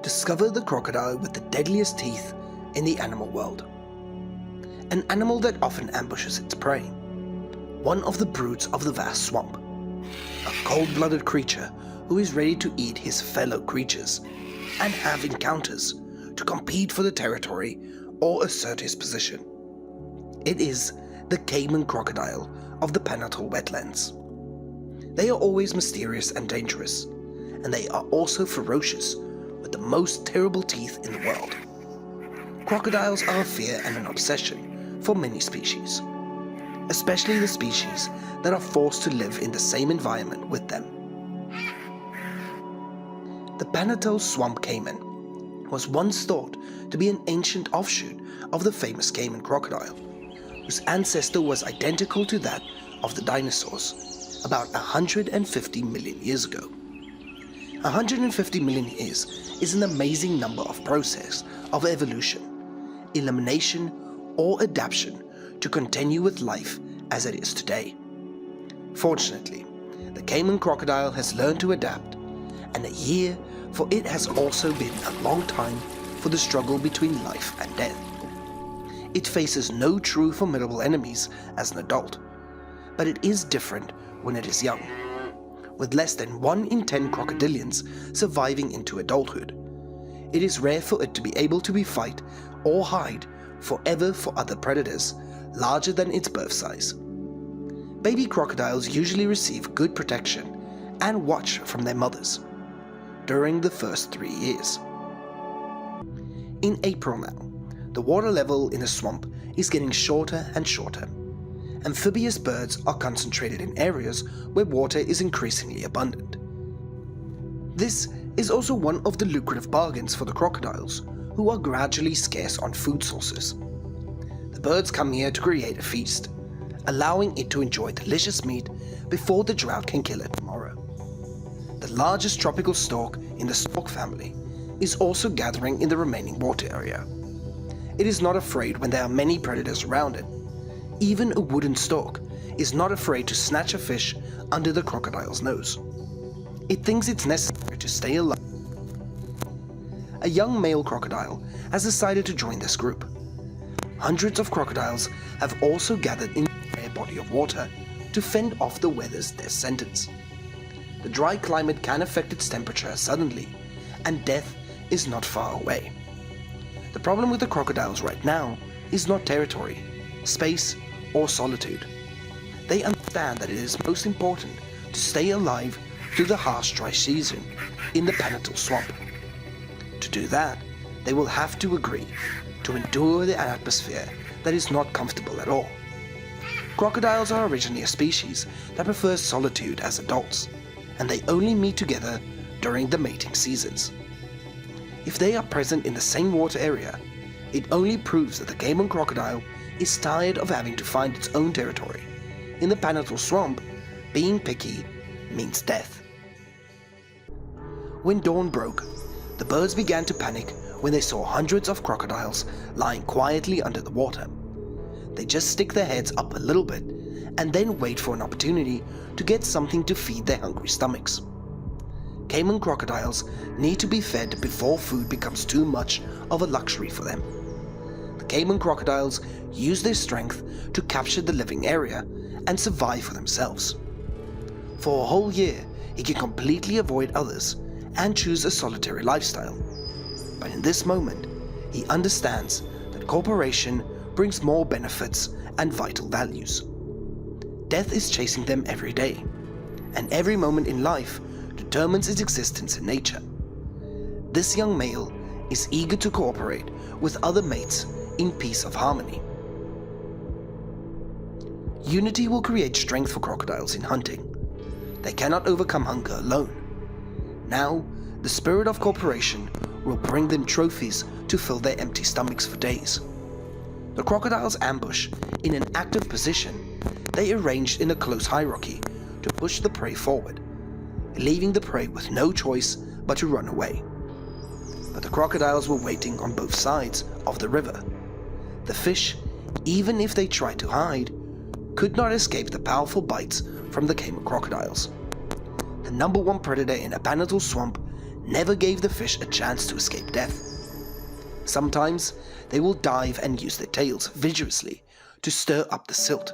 Discover the crocodile with the deadliest teeth in the animal world. An animal that often ambushes its prey. One of the brutes of the vast swamp. A cold-blooded creature who is ready to eat his fellow creatures and have encounters to compete for the territory or assert his position. It is the caiman crocodile of the Panatal wetlands. They are always mysterious and dangerous, and they are also ferocious with the most terrible teeth in the world. Crocodiles are a fear and an obsession for many species, especially the species that are forced to live in the same environment with them. The Panatal swamp caiman was once thought to be an ancient offshoot of the famous caiman crocodile, whose ancestor was identical to that of the dinosaurs about 150 million years ago. 150 million years is an amazing number of process of evolution, elimination, or adaptation to continue with life as it is today. Fortunately, the caiman crocodile has learned to adapt, and a year for it has also been a long time for the struggle between life and death. It faces no true formidable enemies as an adult, but it is different when it is young, with less than 1 in 10 crocodilians surviving into adulthood. It is rare for it to be able to fight or hide forever for other predators larger than its birth size. Baby crocodiles usually receive good protection and watch from their mothers during the first 3 years. In April now, the water level in the swamp is getting shorter and shorter. Amphibious birds are concentrated in areas where water is increasingly abundant. This is also one of the lucrative bargains for the crocodiles, who are gradually scarce on food sources. The birds come here to create a feast, allowing it to enjoy delicious meat before the drought can kill it tomorrow. The largest tropical stork in the stork family is also gathering in the remaining water area. It is not afraid when there are many predators around it. Even a wooden stork is not afraid to snatch a fish under the crocodile's nose. It thinks it's necessary to stay alive. A young male crocodile has decided to join this group. Hundreds of crocodiles have also gathered in a body of water to fend off the weather's death sentence. The dry climate can affect its temperature suddenly, and death is not far away. The problem with the crocodiles right now is not territory, space, or solitude. They understand that it is most important to stay alive through the harsh dry season in the Panatal swamp. To do that, they will have to agree to endure the atmosphere that is not comfortable at all. Crocodiles are originally a species that prefers solitude as adults, and they only meet together during the mating seasons. If they are present in the same water area, it only proves that the caiman crocodile is tired of having to find its own territory. In the Panatal swamp, being picky means death. When dawn broke, the birds began to panic when they saw hundreds of crocodiles lying quietly under the water. They just stick their heads up a little bit and then wait for an opportunity to get something to feed their hungry stomachs. Caiman crocodiles need to be fed before food becomes too much of a luxury for them. The caiman crocodiles use their strength to capture the living area and survive for themselves. For a whole year, he can completely avoid others and choose a solitary lifestyle. But in this moment, he understands that cooperation brings more benefits and vital values. Death is chasing them every day, and every moment in life determines its existence in nature. This young male is eager to cooperate with other mates in peace of harmony. Unity will create strength for crocodiles in hunting. They cannot overcome hunger alone. Now, the spirit of cooperation will bring them trophies to fill their empty stomachs for days. The crocodiles ambush in an active position. They arranged in a close hierarchy to push the prey forward, leaving the prey with no choice but to run away. But the crocodiles were waiting on both sides of the river. The fish, even if they tried to hide, could not escape the powerful bites from the caiman crocodiles. The #1 predator in a Panatal swamp never gave the fish a chance to escape death. Sometimes they will dive and use their tails vigorously to stir up the silt,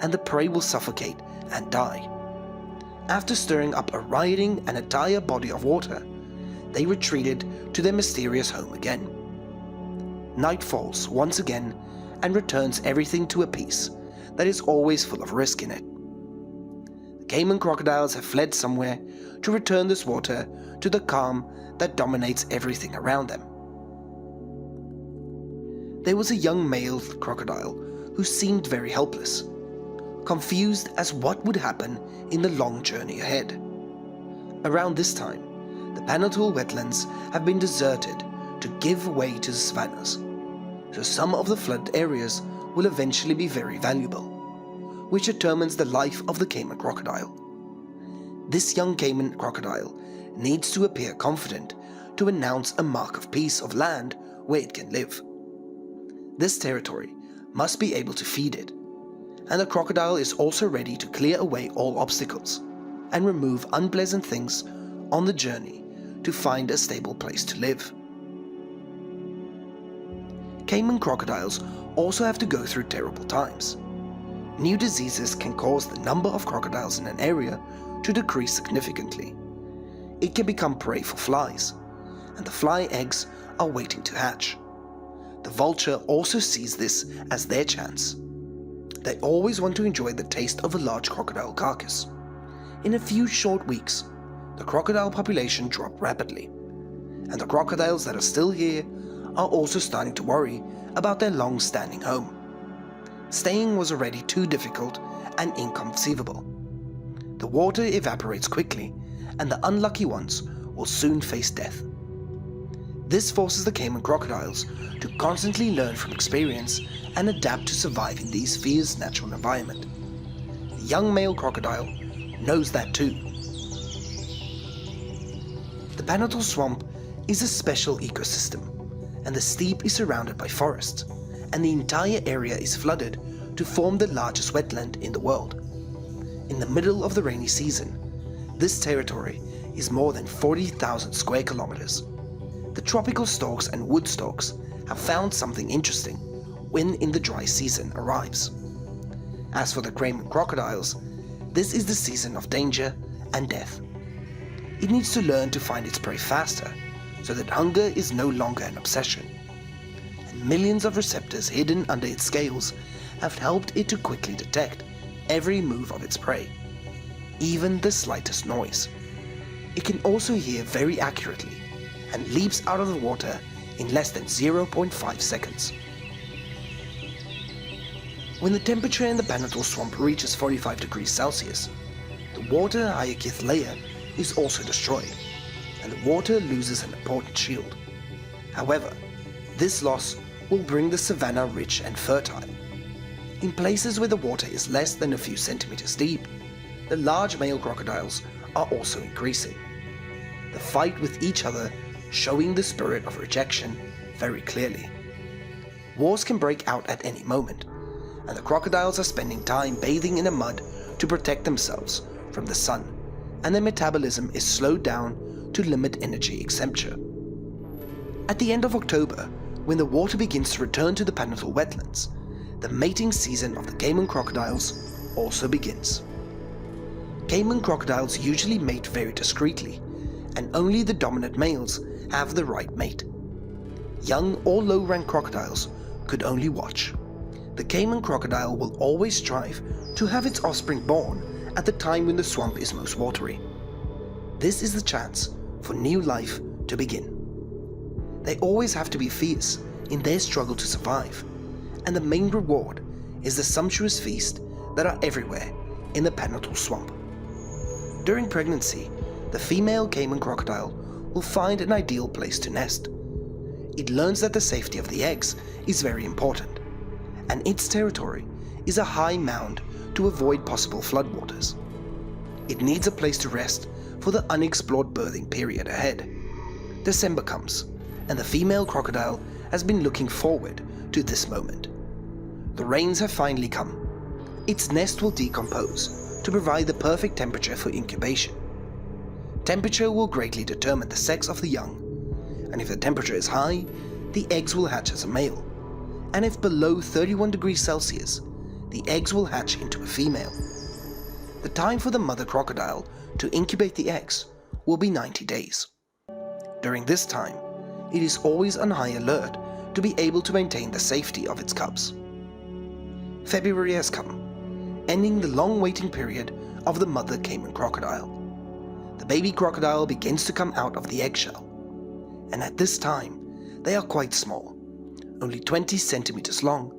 and the prey will suffocate and die. After stirring up a rioting and entire body of water, they retreated to their mysterious home again. Night falls once again and returns everything to a peace that is always full of risk in it. The caiman crocodiles have fled somewhere to return this water to the calm that dominates everything around them. There was a young male crocodile who seemed very helpless, confused as what would happen in the long journey ahead. Around this time, the Panhandle wetlands have been deserted to give way to the savannas, so some of the flood areas will eventually be very valuable, which determines the life of the caiman crocodile. This young caiman crocodile needs to appear confident to announce a mark of peace of land where it can live. This territory must be able to feed it, and the crocodile is also ready to clear away all obstacles and remove unpleasant things on the journey to find a stable place to live. Caiman crocodiles also have to go through terrible times. New diseases can cause the number of crocodiles in an area to decrease significantly. It can become prey for flies, and the fly eggs are waiting to hatch. The vulture also sees this as their chance. They always want to enjoy the taste of a large crocodile carcass. In a few short weeks, the crocodile population dropped rapidly, and the crocodiles that are still here are also starting to worry about their long-standing home. Staying was already too difficult and inconceivable. The water evaporates quickly, and the unlucky ones will soon face death. This forces the caiman crocodiles to constantly learn from experience and adapt to survive in these fierce natural environment. The young male crocodile knows that too. The Panhandle Swamp is a special ecosystem, and the steppe is surrounded by forests, and the entire area is flooded to form the largest wetland in the world. In the middle of the rainy season, this territory is more than 40,000 square kilometers. The tropical storks and wood storks have found something interesting when in the dry season arrives. As for the caiman crocodiles, this is the season of danger and death. It needs to learn to find its prey faster, so that hunger is no longer an obsession. And millions of receptors hidden under its scales have helped it to quickly detect every move of its prey, even the slightest noise. It can also hear very accurately and leaps out of the water in less than 0.5 seconds. When the temperature in the Panhandle Swamp reaches 45 degrees Celsius, the water hyacinth layer is also destroyed, and the water loses an important shield. However, this loss will bring the savanna rich and fertile. In places where the water is less than a few centimeters deep, the large male crocodiles are also increasing. The fight with each other showing the spirit of rejection very clearly. Wars can break out at any moment, and the crocodiles are spending time bathing in the mud to protect themselves from the sun, and their metabolism is slowed down to limit energy expenditure. At the end of October, when the water begins to return to the Panhandle wetlands, the mating season of the caiman crocodiles also begins. Caiman crocodiles usually mate very discreetly, and only the dominant males have the right mate. Young or low-ranked crocodiles could only watch. The caiman crocodile will always strive to have its offspring born at the time when the swamp is most watery. This is the chance for new life to begin. They always have to be fierce in their struggle to survive, and the main reward is the sumptuous feast that are everywhere in the Panhandle Swamp. During pregnancy, the female caiman crocodile will find an ideal place to nest. It learns that the safety of the eggs is very important, and its territory is a high mound to avoid possible floodwaters. It needs a place to rest for the unexplored birthing period ahead. December comes, and the female crocodile has been looking forward to this moment. The rains have finally come. Its nest will decompose to provide the perfect temperature for incubation. Temperature will greatly determine the sex of the young, and if the temperature is high, the eggs will hatch as a male, and if below 31 degrees Celsius, the eggs will hatch into a female. The time for the mother crocodile to incubate the eggs will be 90 days. During this time, it is always on high alert to be able to maintain the safety of its cubs. February has come, ending the long waiting period of the mother caiman crocodile. The baby crocodile begins to come out of the eggshell, and at this time they are quite small, only 20 centimeters long,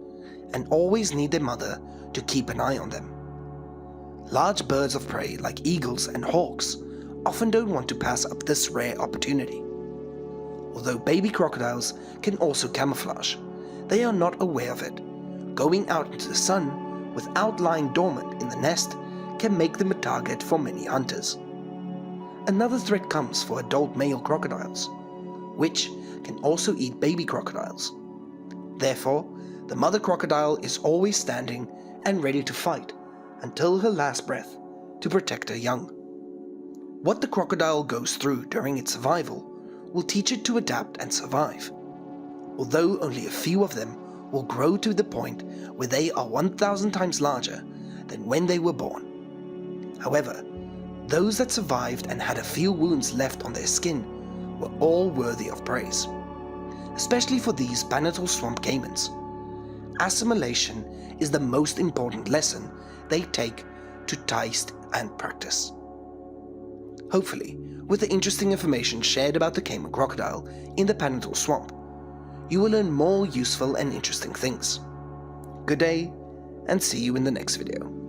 and always need their mother to keep an eye on them. Large birds of prey like eagles and hawks often don't want to pass up this rare opportunity. Although baby crocodiles can also camouflage, they are not aware of it. Going out into the sun without lying dormant in the nest can make them a target for many hunters. Another threat comes for adult male crocodiles, which can also eat baby crocodiles. Therefore, the mother crocodile is always standing and ready to fight until her last breath to protect her young. What the crocodile goes through during its survival will teach it to adapt and survive. Although only a few of them will grow to the point where they are 1,000 times larger than when they were born. However, those that survived and had a few wounds left on their skin were all worthy of praise, especially for these palatal swamp caimans. Assimilation is the most important lesson they take to taste and practice. Hopefully, with the interesting information shared about the caiman crocodile in the palatal swamp, you will learn more useful and interesting things. Good day, and see you in the next video.